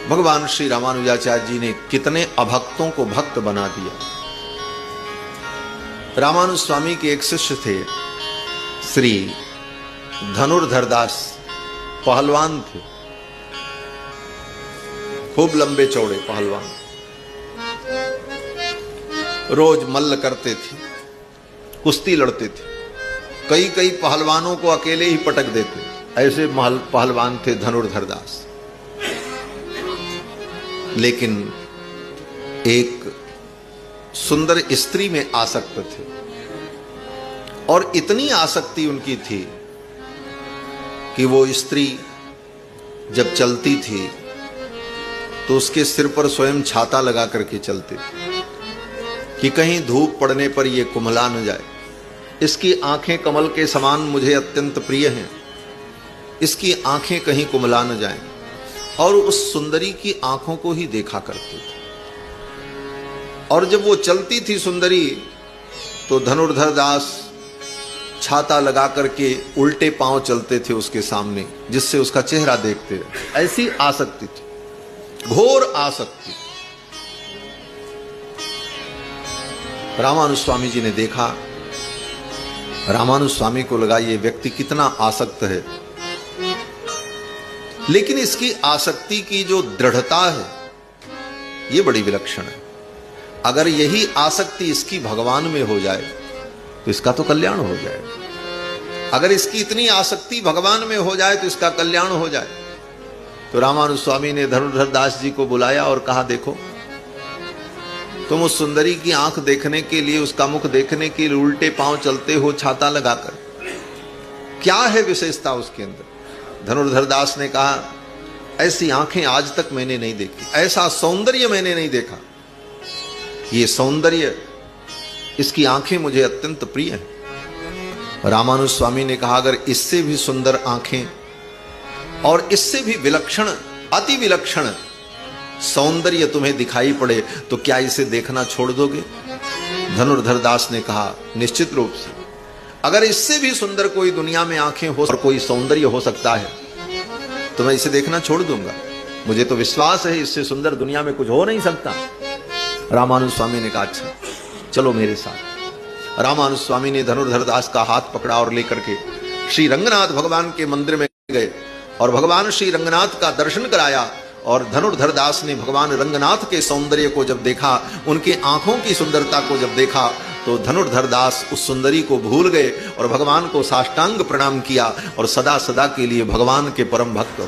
भगवान श्री रामानुजाचार्य जी ने कितने अभक्तों को भक्त बना दिया। रामानुज स्वामी के एक शिष्य थे श्री धनुर्धर दास, पहलवान थे, खूब लंबे चौड़े पहलवान, रोज मल्ल करते थे, कुश्ती लड़ते थे, कई कई पहलवानों को अकेले ही पटक देते। ऐसे पहलवान थे धनुर्धर दास। लेकिन एक सुंदर स्त्री में आसक्त थे और इतनी आसक्ति उनकी थी कि वो स्त्री जब चलती थी तो उसके सिर पर स्वयं छाता लगा करके चलते थे कि कहीं धूप पड़ने पर ये कुम्हला न जाए। इसकी आंखें कमल के समान मुझे अत्यंत प्रिय हैं, इसकी आंखें कहीं कुम्हला न जाएं। और उस सुंदरी की आंखों को ही देखा करते थे। और जब वो चलती थी सुंदरी तो धनुर्धर दास छाता लगा करके उल्टे पांव चलते थे उसके सामने, जिससे उसका चेहरा देखते रहे। ऐसी आसक्ति थी, घोर आसक्ति। रामानुज स्वामी जी ने देखा, रामानुज स्वामी को लगा ये व्यक्ति कितना आसक्त है, लेकिन इसकी आसक्ति की जो दृढ़ता है ये बड़ी विलक्षण है। अगर यही आसक्ति इसकी भगवान में हो जाए तो इसका तो कल्याण हो जाए। अगर इसकी इतनी आसक्ति भगवान में हो जाए तो इसका कल्याण हो जाए। तो रामानुज स्वामी ने धनुर्धर दास जी को बुलाया और कहा, देखो तुम उस सुंदरी की आंख देखने के लिए, उसका मुख देखने के लिए उल्टे पांव चलते हो छाता लगाकर, क्या है विशेषता उसके अंदर? धनुर्धर दास ने कहा, ऐसी आंखें आज तक मैंने नहीं देखी, ऐसा सौंदर्य मैंने नहीं देखा। ये सौंदर्य, इसकी आंखें मुझे अत्यंत प्रिय हैं। रामानुज स्वामी ने कहा, अगर इससे भी सुंदर आंखें और इससे भी विलक्षण, अति विलक्षण सौंदर्य तुम्हें दिखाई पड़े तो क्या इसे देखना छोड़ दोगे? धनुर्धर दास ने कहा, निश्चित रूप से। अगर इससे भी सुंदर कोई दुनिया में आंखें हो और कोई सौंदर्य हो सकता है तो मैं इसे देखना छोड़ दूंगा। मुझे तो विश्वास है इससे सुंदर दुनिया में कुछ हो नहीं सकता। रामानुज स्वामी ने कहा, अच्छा चलो मेरे साथ। रामानुज स्वामी ने धनुर्धर दास का हाथ पकड़ा और लेकर के श्री रंगनाथ भगवान के मंदिर में गए और भगवान श्री रंगनाथ का दर्शन कराया। और धनुर्धर दास ने भगवान रंगनाथ के सौंदर्य को जब देखा, उनके आंखों की सुंदरता को जब देखा, तो धनुर्धर दास उस सुंदरी को भूल गए और भगवान को साष्टांग प्रणाम किया और सदा सदा के लिए भगवान के परम भक्त